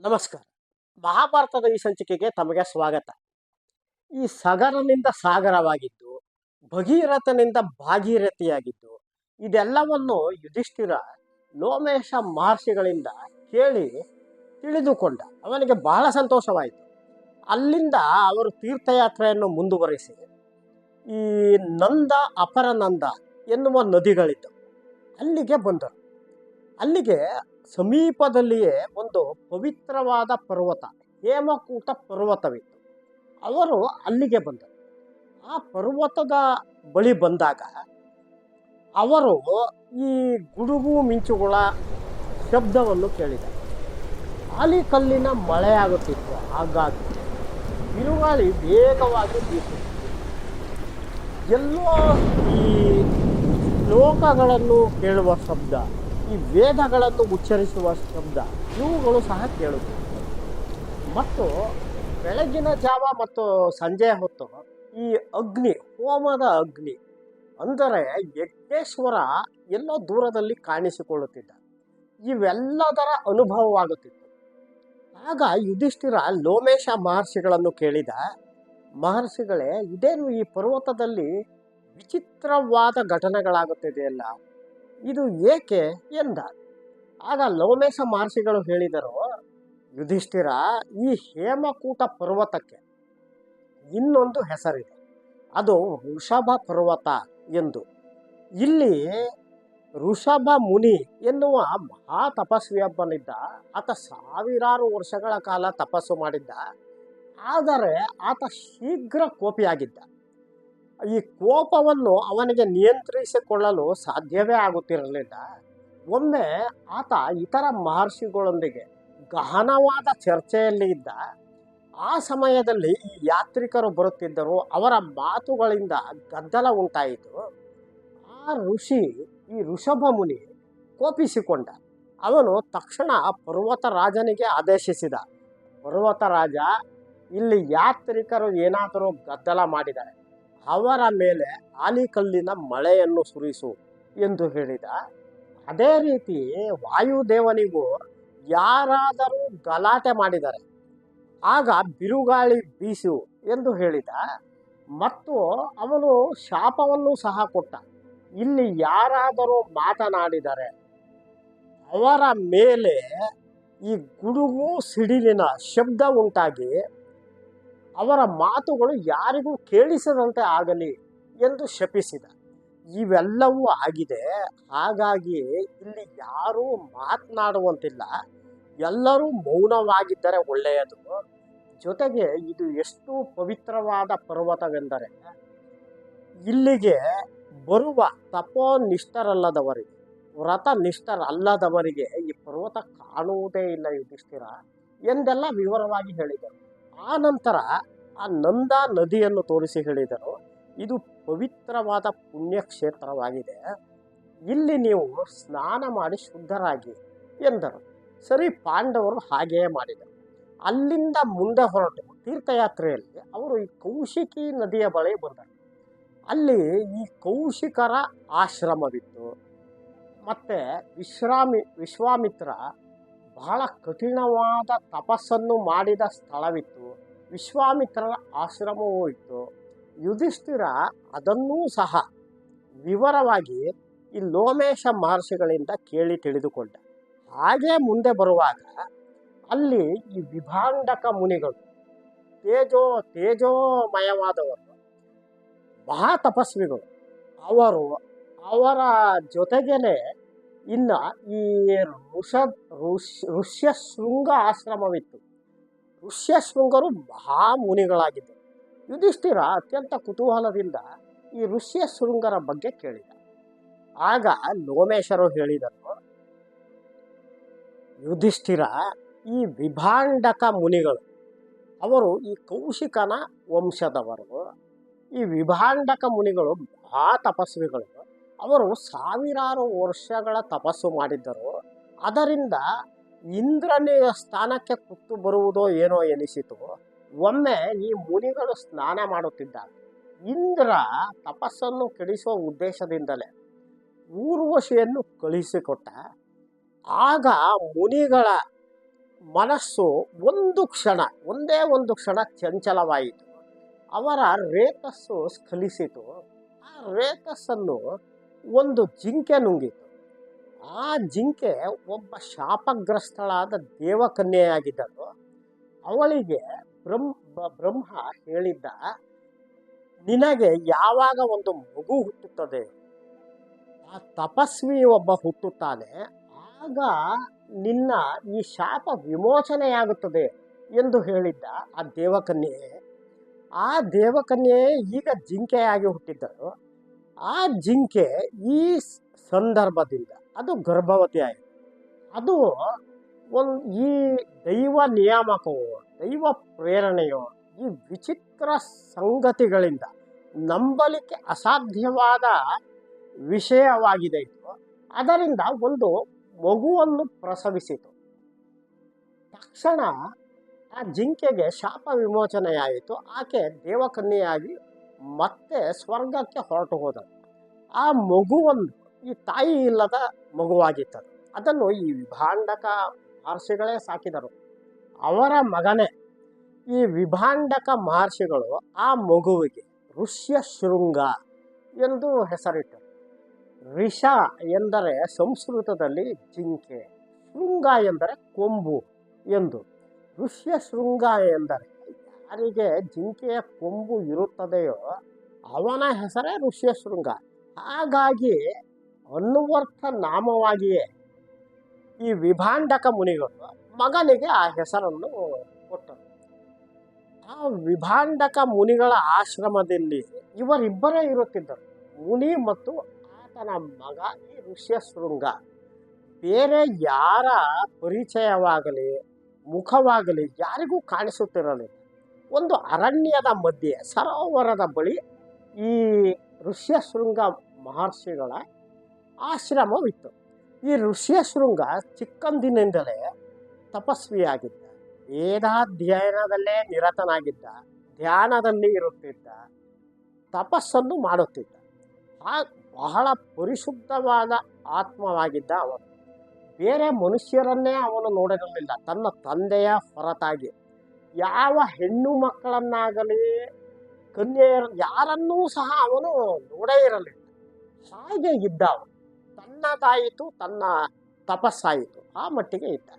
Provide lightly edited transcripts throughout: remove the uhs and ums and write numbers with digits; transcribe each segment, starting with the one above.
ನಮಸ್ಕಾರ. ಮಹಾಭಾರತದ ಈ ಸಂಚಿಕೆಗೆ ತಮಗೆ ಸ್ವಾಗತ. ಈ ಸಗರನಿಂದ ಸಾಗರವಾಗಿದ್ದು, ಭಗೀರಥನಿಂದ ಭಾಗೀರಥಿಯಾಗಿದ್ದು, ಇದೆಲ್ಲವನ್ನು ಯುಧಿಷ್ಠಿರ ಲೋಮೇಶ ಮಹರ್ಷಿಗಳಿಂದ ಕೇಳಿ ತಿಳಿದುಕೊಂಡ. ಅವನಿಗೆ ಬಹಳ ಸಂತೋಷವಾಯಿತು. ಅಲ್ಲಿಂದ ಅವರು ತೀರ್ಥಯಾತ್ರೆಯನ್ನು ಮುಂದುವರಿಸಿ ಈ ನಂದ ಅಪರನಂದ ಎನ್ನುವ ನದಿಗಳಿದ್ದವು, ಅಲ್ಲಿಗೆ ಬಂದರು. ಅಲ್ಲಿಗೆ ಸಮೀಪದಲ್ಲಿಯೇ ಒಂದು ಪವಿತ್ರವಾದ ಪರ್ವತ, ಹೇಮಕೂಟ ಪರ್ವತವಿತ್ತು. ಅವರು ಅಲ್ಲಿಗೆ ಬಂದರು. ಆ ಪರ್ವತದ ಬಳಿ ಬಂದಾಗ ಅವರು ಈ ಗುಡುಗು ಮಿಂಚುಗಳ ಶಬ್ದವನ್ನು ಕೇಳಿದರು. ಆಲಿಕಲ್ಲಿನ ಮಳೆಯಾಗುತ್ತಿತ್ತು. ಹಾಗಾಗಿ ಬಿರುಗಾಳಿ ವೇಗವಾಗಿ ಬೀಸುತ್ತಿತ್ತು. ಎಲ್ಲೋ ಈ ಶ್ಲೋಕಗಳನ್ನು ಕೇಳುವ ಶಬ್ದ, ಈ ವೇದಗಳನ್ನು ಉಚ್ಚರಿಸುವ ಶಬ್ದ, ಇವುಗಳು ಸಹ ಕೇಳುತ್ತಿತ್ತು. ಮತ್ತು ಬೆಳಗಿನ ಜಾವ ಮತ್ತು ಸಂಜೆಯ ಹೊತ್ತು ಈ ಅಗ್ನಿ, ಹೋಮದ ಅಗ್ನಿ ಅಂದರೆ ಯಜ್ಞೇಶ್ವರ ಎಲ್ಲೋ ದೂರದಲ್ಲಿ ಕಾಣಿಸಿಕೊಳ್ಳುತ್ತಿದ್ದ. ಇವೆಲ್ಲದರ ಅನುಭವವಾಗುತ್ತಿತ್ತು. ಆಗ ಯುಧಿಷ್ಠಿರ ಲೋಮೇಶ ಮಹರ್ಷಿಗಳನ್ನು ಕೇಳಿದ, ಮಹರ್ಷಿಗಳೇ, ಇದೇನು ಈ ಪರ್ವತದಲ್ಲಿ ವಿಚಿತ್ರವಾದ ಘಟನೆಗಳಾಗುತ್ತಿದೆಯಲ್ಲ, ಇದು ಏಕೆ ಎಂದ. ಆಗ ಲೋಮೇಶ ಮಹರ್ಷಿಗಳು ಹೇಳಿದರು, ಯುಧಿಷ್ಠಿರ, ಈ ಹೇಮಕೂಟ ಪರ್ವತಕ್ಕೆ ಇನ್ನೊಂದು ಹೆಸರಿದೆ, ಅದು ಋಷಭ ಪರ್ವತ ಎಂದು. ಇಲ್ಲಿ ಋಷಭ ಮುನಿ ಎನ್ನುವ ಮಹಾ ತಪಸ್ವಿಯೊಬ್ಬನಿದ್ದ. ಆತ ಸಾವಿರಾರು ವರ್ಷಗಳ ಕಾಲ ತಪಸ್ಸು ಮಾಡಿದ್ದ. ಆದರೆ ಆತ ಶೀಘ್ರ ಕೋಪಿಯಾಗಿದ್ದ. ಈ ಕೋಪವನ್ನು ಅವನಿಗೆ ನಿಯಂತ್ರಿಸಿಕೊಳ್ಳಲು ಸಾಧ್ಯವೇ ಆಗುತ್ತಿರಲಿಲ್ಲ. ಒಮ್ಮೆ ಆತ ಇತರ ಮಹರ್ಷಿಗಳೊಂದಿಗೆ ಗಹನವಾದ ಚರ್ಚೆಯಲ್ಲಿ ಇದ್ದ. ಆ ಸಮಯದಲ್ಲಿ ಈ ಯಾತ್ರಿಕರು ಬರುತ್ತಿದ್ದರು. ಅವರ ಮಾತುಗಳಿಂದ ಗದ್ದಲ ಉಂಟಾಯಿತು. ಆ ಋಷಿ, ಈ ಋಷಭ ಮುನಿ ಕೋಪಿಸಿಕೊಂಡ. ಅವನು ತಕ್ಷಣ ಪರ್ವತ ರಾಜನಿಗೆ ಆದೇಶಿಸಿದ, ಪರ್ವತ ರಾಜ, ಇಲ್ಲಿ ಯಾತ್ರಿಕರು ಏನಾದರೂ ಗದ್ದಲ ಮಾಡಿದ್ದಾರೆ, ಅವರ ಮೇಲೆ ಆಲಿಕಲ್ಲಿನ ಮಳೆಯನ್ನು ಸುರಿಸು ಎಂದು ಹೇಳಿದ. ಅದೇ ರೀತಿ ವಾಯುದೇವನಿಗೂ ಯಾರಾದರೂ ಗಲಾಟೆ ಮಾಡಿದರೆ ಆಗ ಬಿರುಗಾಳಿ ಬೀಸು ಎಂದು ಹೇಳಿದ. ಮತ್ತು ಅವನು ಶಾಪವನ್ನು ಸಹ ಕೊಟ್ಟ, ಇಲ್ಲಿ ಯಾರಾದರೂ ಮಾತನಾಡಿದರೆ ಅವರ ಮೇಲೆ ಈ ಗುಡುಗು ಸಿಡಿಲಿನ ಶಬ್ದ ಉಂಟಾಗಿ ಅವರ ಮಾತುಗಳು ಯಾರಿಗೂ ಕೇಳಿಸದಂತೆ ಆಗಲಿ ಎಂದು ಶಪಿಸಿದ. ಇವೆಲ್ಲವೂ ಆಗಿದೆ. ಹಾಗಾಗಿ ಇಲ್ಲಿ ಯಾರೂ ಮಾತನಾಡುವಂತಿಲ್ಲ, ಎಲ್ಲರೂ ಮೌನವಾಗಿದ್ದರೆ ಒಳ್ಳೆಯದು. ಜೊತೆಗೆ ಇದು ಎಷ್ಟು ಪವಿತ್ರವಾದ ಪರ್ವತವೆಂದರೆ, ಇಲ್ಲಿಗೆ ಬರುವ ತಪೋನಿಷ್ಠರಲ್ಲದವರಿಗೆ, ವ್ರತನಿಷ್ಠರಲ್ಲದವರಿಗೆ ಈ ಪರ್ವತ ಕಾಣುವುದೇ ಇಲ್ಲ ಯುಧಿಷ್ಠಿರ ಎಂದೆಲ್ಲ ವಿವರವಾಗಿ ಹೇಳಿದರು. ಆ ನಂತರ ಆ ನಂದಾ ನದಿಯನ್ನು ತೋರಿಸಿ ಹೇಳಿದರು, ಇದು ಪವಿತ್ರವಾದ ಪುಣ್ಯಕ್ಷೇತ್ರವಾಗಿದೆ, ಇಲ್ಲಿ ನೀವು ಸ್ನಾನ ಮಾಡಿ ಶುದ್ಧರಾಗಿ ಎಂದರು. ಸರಿ, ಪಾಂಡವರು ಹಾಗೆಯೇ ಮಾಡಿದರು. ಅಲ್ಲಿಂದ ಮುಂದೆ ಹೊರಟು ತೀರ್ಥಯಾತ್ರೆಯಲ್ಲಿ ಅವರು ಈ ಕೌಶಿಕಿ ನದಿಯ ಬಳಿ ಬಂದರು. ಅಲ್ಲಿ ಈ ಕೌಶಿಕರ ಆಶ್ರಮವಿತ್ತು. ಮತ್ತು ವಿಶ್ವಾಮಿತ್ರ ಬಹಳ ಕಠಿಣವಾದ ತಪಸ್ಸನ್ನು ಮಾಡಿದ ಸ್ಥಳವಿತ್ತು. ವಿಶ್ವಾಮಿತ್ರರ ಆಶ್ರಮವೂ ಇತ್ತು. ಯುಧಿಷ್ಠಿರ ಅದನ್ನೂ ಸಹ ವಿವರವಾಗಿ ಈ ಲೋಮೇಶ ಮಹರ್ಷಿಗಳಿಂದ ಕೇಳಿ ತಿಳಿದುಕೊಂಡ. ಹಾಗೇ ಮುಂದೆ ಬರುವಾಗ ಅಲ್ಲಿ ಈ ವಿಭಾಂಡಕ ಮುನಿಗಳು, ತೇಜೋಮಯವಾದವರು, ಮಹಾ ತಪಸ್ವಿಗಳು, ಅವರ ಜೊತೆಗೇನೆ ಇನ್ನು ಈ ಋಷ್ಯಶೃಂಗ ಆಶ್ರಮವಿತ್ತು. ಋಷ್ಯಶೃಂಗರು ಮಹಾಮುನಿಗಳಾಗಿದ್ದರು. ಯುಧಿಷ್ಠಿರ ಅತ್ಯಂತ ಕುತೂಹಲದಿಂದ ಈ ಋಷ್ಯಶೃಂಗರ ಬಗ್ಗೆ ಕೇಳಿದ. ಆಗ ಲೋಮೇಶರು ಹೇಳಿದರು, ಯುಧಿಷ್ಠಿರ, ಈ ವಿಭಾಂಡಕ ಮುನಿಗಳು ಅವರು ಈ ಕೌಶಿಕನ ವಂಶದವರು. ಈ ವಿಭಾಂಡಕ ಮುನಿಗಳು ಮಹಾ ತಪಸ್ವಿಗಳು. ಅವರು ಸಾವಿರಾರು ವರ್ಷಗಳ ತಪಸ್ಸು ಮಾಡಿದ್ದರು. ಅದರಿಂದ ಇಂದ್ರನ ಸ್ಥಾನಕ್ಕೆ ಕುತ್ತು ಬರುವುದೋ ಏನೋ ಎನಿಸಿತು. ಒಮ್ಮೆ ಈ ಮುನಿಗಳು ಸ್ನಾನ ಮಾಡುತ್ತಿದ್ದಾಗ ಇಂದ್ರ ತಪಸ್ಸನ್ನು ಕೆಡಿಸುವ ಉದ್ದೇಶದಿಂದಲೇ ಊರ್ವಶಿಯನ್ನು ಕಳಿಸಿಕೊಟ್ಟ. ಆಗ ಮುನಿಗಳ ಮನಸ್ಸು ಒಂದು ಕ್ಷಣ, ಒಂದೇ ಒಂದು ಕ್ಷಣ ಚಂಚಲವಾಯಿತು. ಅವರ ರೇತಸ್ಸು ಸ್ಖಲಿಸಿತು. ಆ ರೇತಸ್ಸನ್ನು ಒಂದು ಜಿಂಕೆ ನುಂಗಿತು. ಆ ಜಿಂಕೆ ಒಬ್ಬ ಶಾಪಗ್ರಸ್ತಳಾದ ದೇವಕನ್ಯೆಯಾಗಿದ್ದಳು. ಅವಳಿಗೆ ಬ್ರಹ್ಮ ಹೇಳಿದ್ದ, ನಿನಗೆ ಯಾವಾಗ ಒಂದು ಮಗು ಹುಟ್ಟುತ್ತದೆ, ಆ ತಪಸ್ವಿ ಒಬ್ಬ ಹುಟ್ಟುತ್ತಾನೆ, ಆಗ ನಿನ್ನ ಈ ಶಾಪ ವಿಮೋಚನೆಯಾಗುತ್ತದೆ ಎಂದು ಹೇಳಿದ್ದ ಆ ದೇವಕನ್ಯೆ. ಆ ದೇವಕನ್ಯೆ ಈಗ ಜಿಂಕೆಯಾಗಿ ಹುಟ್ಟಿದ್ದರು. ಆ ಜಿಂಕೆ ಈ ಸಂದರ್ಭದಿಂದ ಅದು ಗರ್ಭವತಿ ಆಯಿತು. ಅದು ಈ ದೈವ ನಿಯಾಮಕವೋ ದೈವ ಪ್ರೇರಣೆಯೋ ಈ ವಿಚಿತ್ರ ಸಂಗತಿಗಳಿಂದ ನಂಬಲಿಕ್ಕೆ ಅಸಾಧ್ಯವಾದ ವಿಷಯವಾಗಿದೆ ಇದು. ಅದರಿಂದ ಒಂದು ಮಗುವನ್ನು ಪ್ರಸವಿಸಿತು. ತಕ್ಷಣ ಆ ಜಿಂಕೆಗೆ ಶಾಪ ವಿಮೋಚನೆಯಾಯಿತು. ಆಕೆ ದೇವಕನ್ಯೆಯಾಗಿ ಮತ್ತೆ ಸ್ವರ್ಗಕ್ಕೆ ಹೊರಟು ಹೋದಳು. ಆ ಮಗುವನ್ನು ಈ ತಾಯಿ ಇಲ್ಲದ ಮಗುವಾಗಿತ್ತದು. ಅದನ್ನು ಈ ವಿಭಾಂಡಕ ಮಹರ್ಷಿಗಳೇ ಸಾಕಿದರು. ಅವರ ಮಗನೇ ಈ ವಿಭಾಂಡಕ ಮಹರ್ಷಿಗಳು ಆ ಮಗುವಿಗೆ ಋಷ್ಯಶೃಂಗ ಎಂದು ಹೆಸರಿಟ್ಟರು. ಋಷ ಎಂದರೆ ಸಂಸ್ಕೃತದಲ್ಲಿ ಜಿಂಕೆ, ಶೃಂಗ ಎಂದರೆ ಕೊಂಬು ಎಂದು. ಋಷ್ಯಶೃಂಗ ಎಂದರೆ ಯಾರಿಗೆ ಜಿಂಕೆಯ ಕೊಂಬು ಇರುತ್ತದೆಯೋ ಅವನ ಹೆಸರೇ ಋಷ್ಯಶೃಂಗ. ಹಾಗಾಗಿ ಅನ್ವರ್ಥ ನಾಮವಾಗಿಯೇ ಈ ವಿಭಾಂಡಕ ಮುನಿಗಳು ಮಗನಿಗೆ ಆ ಹೆಸರನ್ನು ಕೊಟ್ಟರು. ಆ ವಿಭಾಂಡಕ ಮುನಿಗಳ ಆಶ್ರಮದಲ್ಲಿ ಇವರಿಬ್ಬರೇ ಇರುತ್ತಿದ್ದರು, ಮುನಿ ಮತ್ತು ಆತನ ಮಗ ಈ ಋಷ್ಯಶೃಂಗ. ಬೇರೆ ಯಾರ ಪರಿಚಯವಾಗಲಿ ಮುಖವಾಗಲಿ ಯಾರಿಗೂ ಕಾಣಿಸುತ್ತಿರಲಿಲ್ಲ. ಒಂದು ಅರಣ್ಯದ ಮಧ್ಯೆ ಸರೋವರದ ಬಳಿ ಈ ಋಷ್ಯಶೃಂಗ ಮಹರ್ಷಿಗಳ ಆಶ್ರಮವಿತ್ತು. ಈ ಋಷ್ಯಶೃಂಗ ಚಿಕ್ಕಂದಿನಿಂದಲೇ ತಪಸ್ವಿಯಾಗಿದ್ದ, ವೇದಾಧ್ಯಯನದಲ್ಲೇ ನಿರತನಾಗಿದ್ದ, ಧ್ಯಾನದಲ್ಲಿ ಇರುತ್ತಿದ್ದ, ತಪಸ್ಸನ್ನು ಮಾಡುತ್ತಿದ್ದ. ಬಹಳ ಪರಿಶುದ್ಧವಾದ ಆತ್ಮವಾಗಿದ್ದ ಅವನು. ಬೇರೆ ಮನುಷ್ಯರನ್ನೇ ಅವನು ನೋಡಿರಲಿಲ್ಲ ತನ್ನ ತಂದೆಯ ಹೊರತಾಗಿ. ಯಾವ ಹೆಣ್ಣು ಮಕ್ಕಳನ್ನಾಗಲಿ ಕನ್ಯೆಯರ ಯಾರನ್ನೂ ಸಹ ಅವನು ನೋಡೇ ಇರಲಿಲ್ಲ. ಹಾಗೆ ಇದ್ದ ಅವನು. ತನ್ನದಾಯಿತು, ತನ್ನ ತಪಸ್ಸಾಯಿತು, ಆ ಮಟ್ಟಿಗೆ ಇದ್ದ.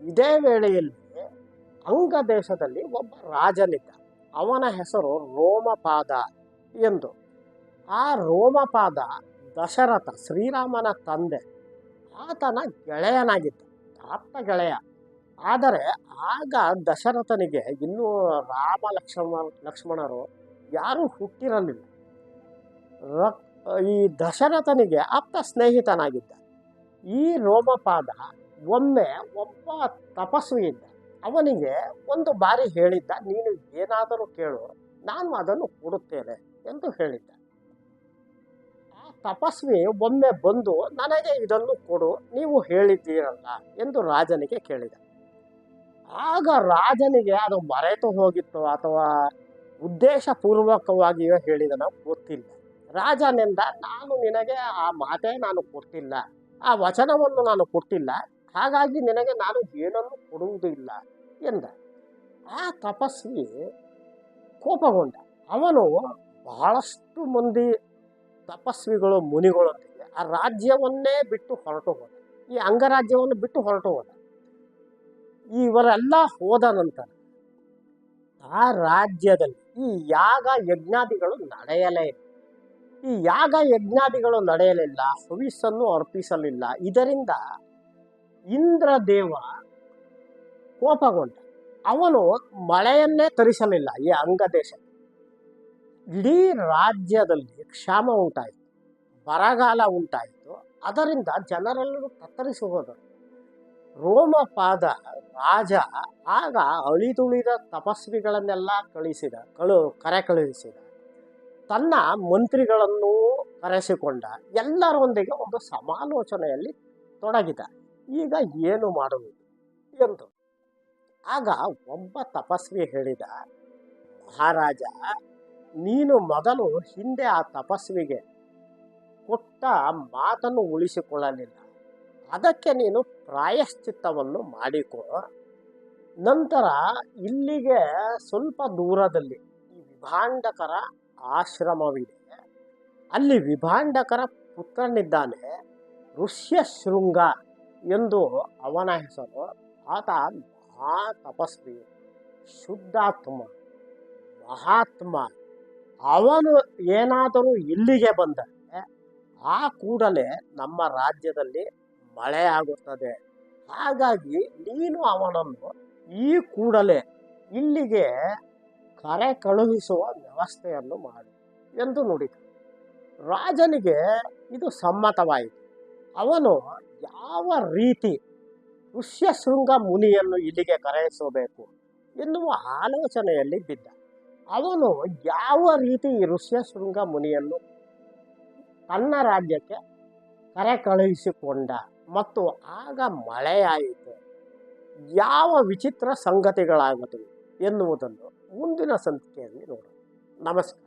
ಇದೇ ವೇಳೆಯಲ್ಲಿ ಅಂಗ ದೇಶದಲ್ಲಿ ಒಬ್ಬ ರಾಜನಿದ್ದ. ಅವನ ಹೆಸರು ರೋಮಪಾದ ಎಂದು. ಆ ರೋಮಪಾದ ದಶರಥ ಶ್ರೀರಾಮನ ತಂದೆ, ಆತನ ಗೆಳೆಯನಾಗಿದ್ದ, ಆಪ್ತ ಗೆಳೆಯ. ಆದರೆ ಆಗ ದಶರಥನಿಗೆ ಇನ್ನೂ ರಾಮ ಲಕ್ಷ್ಮಣರು ಯಾರೂ ಹುಟ್ಟಿರಲಿಲ್ಲ. ಈ ದಶರಥನಿಗೆ ಆಪ್ತ ಸ್ನೇಹಿತನಾಗಿದ್ದ ಈ ರೋಮಪಾದ ಒಮ್ಮೆ ಒಬ್ಬ ತಪಸ್ವಿ ಇದ್ದ. ಅವನಿಗೆ ಒಂದು ಬಾರಿ ಹೇಳಿದ್ದ, ನೀನು ಏನಾದರೂ ಕೇಳು, ನಾನು ಅದನ್ನು ಕೊಡುತ್ತೇನೆ ಎಂದು ಹೇಳಿದ್ದ. ಆ ತಪಸ್ವಿ ಒಮ್ಮೆ ಬಂದು, ನನಗೆ ಇದನ್ನು ಕೊಡು, ನೀವು ಹೇಳಿದ್ದೀರಲ್ಲ ಎಂದು ರಾಜನಿಗೆ ಕೇಳಿದ. ಆಗ ರಾಜನಿಗೆ ಅದು ಮರೆತು ಹೋಗಿತ್ತು ಅಥವಾ ಉದ್ದೇಶಪೂರ್ವಕವಾಗಿಯೋ ಹೇಳಿದನೋ ಗೊತ್ತಿಲ್ಲ. ರಾಜನಿಂದ, ನಾನು ನಿನಗೆ ಆ ಮಾತೇ ನಾನು ಕೊಟ್ಟಿಲ್ಲ, ಆ ವಚನವನ್ನು ನಾನು ಕೊಟ್ಟಿಲ್ಲ, ಹಾಗಾಗಿ ನಿನಗೆ ನಾನು ಏನನ್ನು ಕೊಡುವುದಿಲ್ಲ ಎಂದ. ಆ ತಪಸ್ವಿ ಕೋಪಗೊಂಡ. ಅವನು ಬಹಳಷ್ಟು ಮಂದಿ ತಪಸ್ವಿಗಳು ಮುನಿಗಳೊಂದಿಗೆ ಆ ರಾಜ್ಯವನ್ನೇ ಬಿಟ್ಟು ಹೊರಟು ಹೋದ. ಈ ಅಂಗರಾಜ್ಯವನ್ನು ಬಿಟ್ಟು ಹೊರಟು ಹೋದ. ಇವರೆಲ್ಲ ಹೋದ ನಂತರ ಆ ರಾಜ್ಯದಲ್ಲಿ ಈ ಯಾಗ ಯಜ್ಞಾದಿಗಳು ನಡೆಯಲೇ ಇಲ್ಲ. ಈ ಯಾಗ ಯಜ್ಞಾದಿಗಳು ನಡೆಯಲಿಲ್ಲ, ಹವಿಸ್ಸನ್ನು ಅರ್ಪಿಸಲಿಲ್ಲ. ಇದರಿಂದ ಇಂದ್ರದೇವ ಕೋಪಗೊಂಡ. ಅವನು ಮಳೆಯನ್ನೇ ತರಿಸಲಿಲ್ಲ ಈ ಅಂಗದೇಶ. ಇಡೀ ರಾಜ್ಯದಲ್ಲಿ ಕ್ಷಾಮ ಉಂಟಾಯಿತು, ಬರಗಾಲ ಉಂಟಾಯಿತು. ಅದರಿಂದ ಜನರೆಲ್ಲರೂ ತತ್ತರಿಸಿ ಹೋದರು. ರೋಮಪಾದ ರಾಜ ಆಗ ಅಳಿದುಳಿದ ತಪಸ್ವಿಗಳನ್ನೆಲ್ಲ ಕರೆ ಕಳುಹಿಸಿದ. ತನ್ನ ಮಂತ್ರಿಗಳನ್ನು ಕರೆಸಿಕೊಂಡ. ಎಲ್ಲರೊಂದಿಗೆ ಒಂದು ಸಮಾಲೋಚನೆಯಲ್ಲಿ ತೊಡಗಿದ. ಈಗ ಏನು ಮಾಡುವುದು ಎಂದು. ಆಗ ಒಬ್ಬ ತಪಸ್ವಿ ಹೇಳಿದ, ಮಹಾರಾಜ, ನೀನು ಮೊದಲು ಹಿಂದೆ ಆ ತಪಸ್ವಿಗೆ ಕೊಟ್ಟ ಮಾತನ್ನು ಉಳಿಸಿಕೊಳ್ಳಲಿಲ್ಲ. ಅದಕ್ಕೆ ನೀನು ಪ್ರಾಯಶ್ಚಿತ್ತವನ್ನು ಮಾಡಿಕೊ. ನಂತರ ಇಲ್ಲಿಗೆ ಸ್ವಲ್ಪ ದೂರದಲ್ಲಿ ಈ ವಿಭಾಂಡಕರ ಆಶ್ರಮವಿದೆ. ಅಲ್ಲಿ ವಿಭಾಂಡಕರ ಪುತ್ರನಿದ್ದಾನೆ, ಋಷ್ಯಶೃಂಗ ಎಂದು ಅವನ ಹೆಸರು. ಆತ ಮಹಾ ತಪಸ್ವಿ, ಶುದ್ಧಾತ್ಮ, ಮಹಾತ್ಮ. ಅವನು ಏನಾದರೂ ಇಲ್ಲಿಗೆ ಬಂದರೆ ಆ ಕೂಡಲೇ ನಮ್ಮ ರಾಜ್ಯದಲ್ಲಿ ಮಳೆ ಆಗುತ್ತದೆ. ಹಾಗಾಗಿ ನೀನು ಅವನನ್ನು ಈ ಕೂಡಲೇ ಇಲ್ಲಿಗೆ ಕರೆ ಕಳುಹಿಸುವ ವ್ಯವಸ್ಥೆಯನ್ನು ಮಾಡು ಎಂದು ನುಡಿದ. ರಾಜನಿಗೆ ಇದು ಸಮ್ಮತವಾಯಿತು. ಅವನು ಯಾವ ರೀತಿ ಋಷ್ಯಶೃಂಗ ಮುನಿಯನ್ನು ಇಲ್ಲಿಗೆ ಕರೆಯಿಸಬೇಕು ಎನ್ನುವ ಆಲೋಚನೆಯಲ್ಲಿ ಬಿದ್ದ. ಅವನು ಯಾವ ರೀತಿ ಈ ಋಷ್ಯಶೃಂಗ ಮುನಿಯನ್ನು ತನ್ನ ರಾಜ್ಯಕ್ಕೆ ಕರೆ ಕಳುಹಿಸಿಕೊಂಡ ಮತ್ತು ಆಗ ಮಳೆಯಾಯಿತು. ಯಾವ ವಿಚಿತ್ರ ಸಂಗತಿಗಳಾಗದು ಎನ್ನುವುದನ್ನು ಮುಂದಿನ ಸಂಚಿಕೆಯಲ್ಲಿ ನೋಡೋಣ. ನಮಸ್ಕಾರ.